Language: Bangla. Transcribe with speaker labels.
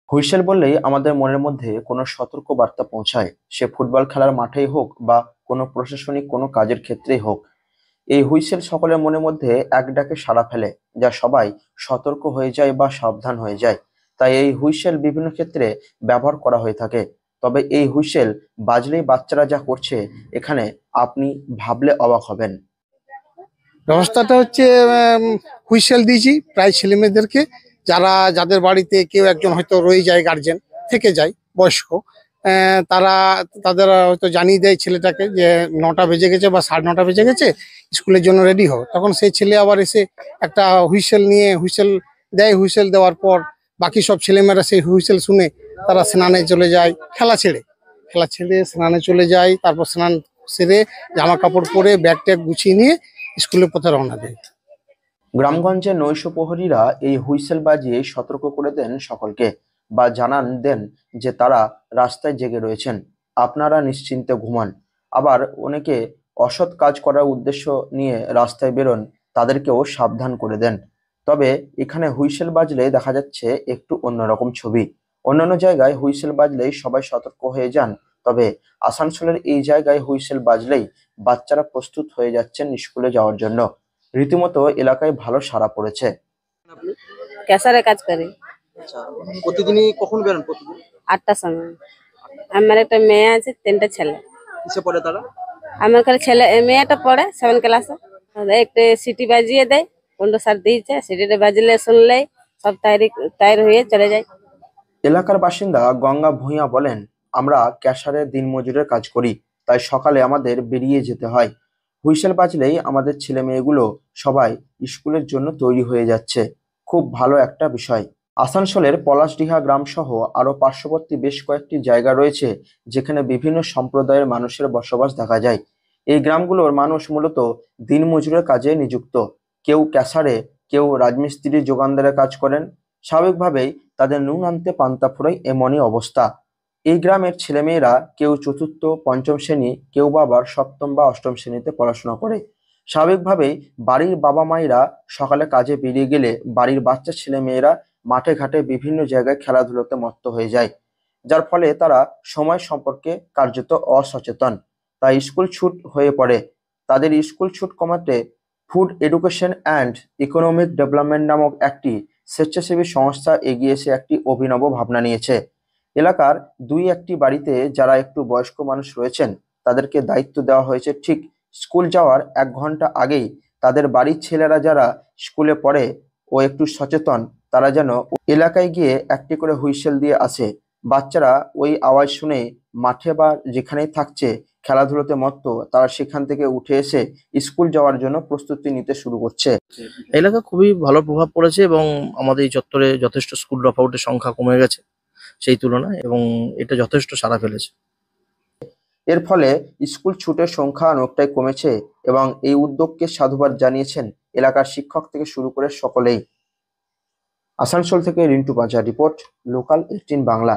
Speaker 1: হুইসেল বললেই আমাদের মনের মধ্যে কোনো সতর্ক বার্তা পৌঁছায়, সে ফুটবল খেলার মাঠেই হোক বা কোনো প্রশাসনিক কোনো কাজের ক্ষেত্রেই হোক। এই হুইসেল সকলের মনের মধ্যে এক ডাকে সাড়া ফেলে, যা সবাই সতর্ক হয়ে যায় বা সাবধান হয়ে যায়। তাই এই হুইসেল বিভিন্ন ক্ষেত্রে ব্যবহার করা হয়ে থাকে। তবে এই হুইসেল বাজলেই বাচ্চারা যা করছে, এখানে আপনি ভাবলে অবাক হবেন।
Speaker 2: ব্যবস্থাটা হচ্ছে হুইসেল দিয়েছি প্রায় ছেলেমেয়েদেরকে, যাদের বাড়িতে কেউ একজন হয়তো রয়ে যায়, গার্জেন থেকে যায় বয়স্ক, তারা তাদের হয়তো জানিয়ে দেয় ছেলেটাকে যে 9টা বেজে গেছে বা 9:30 বেজে গেছে, স্কুলের জন্য রেডি হও। তখন সেই ছেলে আবার এসে একটা হুইসেল নিয়ে হুইসেল দেয়। হুইসেল দেওয়ার পর বাকি সব ছেলেমেয়েরা সেই হুইসেল শুনে তারা স্নানে চলে যায়, খেলা ছেড়ে স্নানে চলে যায়। তারপর স্নান সেরে জামা কাপড় পরে ব্যাগ ট্যাগ গুছিয়ে নিয়ে স্কুলের পথে রওনা দেয়।
Speaker 1: গ্রামগঞ্জে নৈশ প্রহরীরা এই হুইসেল বাজিয়ে সতর্ক করে দেন সকলকে, বা জানান দেন যে তারা রাস্তায় জেগে রয়েছেন, আপনারা নিশ্চিন্তে ঘুমান। আবার অনেকে অসৎ কাজ করার উদ্দেশ্য নিয়ে রাস্তায় বেরোন, তাদেরকেও সাবধান করে দেন। তবে এখানে হুইসেল বাজলে দেখা যাচ্ছে একটু অন্যরকম ছবি। অন্যান্য জায়গায় হুইসেল বাজলেই সবাই সতর্ক হয়ে যান, তবে আসানসোলের এই জায়গায় হুইসেল বাজলেই বাচ্চারা প্রস্তুত হয়ে যাচ্ছেন স্কুলে যাওয়ার জন্য। রীতিমতো এলাকায় ভালো সাড়া পড়েছে।
Speaker 3: আপনি?
Speaker 4: ক্যাসারে কাজ করি।
Speaker 3: আচ্ছা, প্রতিদিনই কখন বেরোন প্রতিদিন?
Speaker 4: 8টার সময়। আমার একটা মেয়ে আছে, 3টে ছেলে।
Speaker 3: কিসে পড়ে তারা?
Speaker 4: আমার খালি ছেলে মেয়েটা পড়ে 7 ক্লাসে। একটা সিটি বাজিয়ে দেয়, 15 সার দিয়েছে, সিটিটা বাজলে শুনলেই সব তৈরি হয়ে চলে যায়।
Speaker 1: এলাকার বাসিন্দা গঙ্গা ভূঁইয়া বলেন, আমরা ক্যাশারে দিনমজুরের কাজ করি, তাই সকালে আমাদের বেরিয়ে যেতে হয়। হুইসেল বাজলেই আমাদের ছেলে মেয়েগুলো সবাই স্কুলের জন্য তৈরি হয়ে যাচ্ছে। খুব ভালো একটা বিষয়। আসানসোলের পলাশডিহা গ্রাম সহ আরো পার্শ্ববর্তী বেশ কয়েকটি জায়গা রয়েছে যেখানে বিভিন্ন সম্প্রদায়ের মানুষের বসবাস দেখা যায়। এই গ্রামগুলোর মানুষ মূলত দিনমজুরের কাজে নিযুক্ত। কেউ ক্যাশারে, কেউ রাজমিস্ত্রি যোগানদারের কাজ করেন। স্বাভাবিকভাবেই তাদের নুন আনতে পান্তা ফুরায়, এমনই অবস্থা। এই গ্রামের ছেলেমেয়েরা কেউ চতুর্থ পঞ্চম শ্রেণী, কেউ বা আবার সপ্তম বা অষ্টম শ্রেণীতে পড়াশোনা করে। স্বাভাবিকভাবেই বাড়ির বাবা মায়েরা সকালে কাজে বেরিয়ে গেলে বাড়ির বাচ্চা ছেলেমেয়েরা মাঠে ঘাটে বিভিন্ন জায়গায় খেলাধুলোতে মত্ত হয়ে যায়, যার ফলে তারা সময় সম্পর্কে কার্যত অসচেতন। তাই স্কুল ছুট হয়ে পড়ে। তাদের স্কুল ছুট কমাতে food education and economic development নামক একটি স্বেচ্ছাসেবী সংস্থা এগিয়ে এসে একটি অভিনব ভাবনা নিয়েছে। এলাকার 2-1টি বাড়িতে যারা একটু বয়স্ক মানুষ রয়েছেন, তাদেরকে দায়িত্ব দেওয়া হয়েছে ঠিক স্কুল যাওয়ার 1 ঘন্টা আগেই তাদের বাড়ির ছেলেরা যারা স্কুলে পড়ে ও একটু সচেতন, তারা যেন এলাকায় গিয়ে একটি করে হুইসেল দিয়ে আসে। বাচ্চারা ওই আওয়াজ শুনে মাঠে বা যেখানেই থাকছে খেলাধুলোতে মত্ত, তারা সেখান থেকে উঠে এসে স্কুল যাওয়ার জন্য প্রস্তুতি নিতে শুরু করছে।
Speaker 5: এলাকা খুবই ভালো প্রভাব পড়েছে এবং আমাদের এই চত্বরে যথেষ্ট স্কুল ড্রপ আউটের সংখ্যা কমে গেছে সেই তুলনায়, এবং এটা যথেষ্ট সাড়া ফেলেছে।
Speaker 1: এর ফলে স্কুল ছুটের সংখ্যা অনেকটাই কমেছে এবং এই উদ্যোগকে সাধুবাদ জানিয়েছেন এলাকার শিক্ষক থেকে শুরু করে সকলেই। আসানসোল থেকে রিন্টু বাজার রিপোর্ট, লোকাল 18 বাংলা।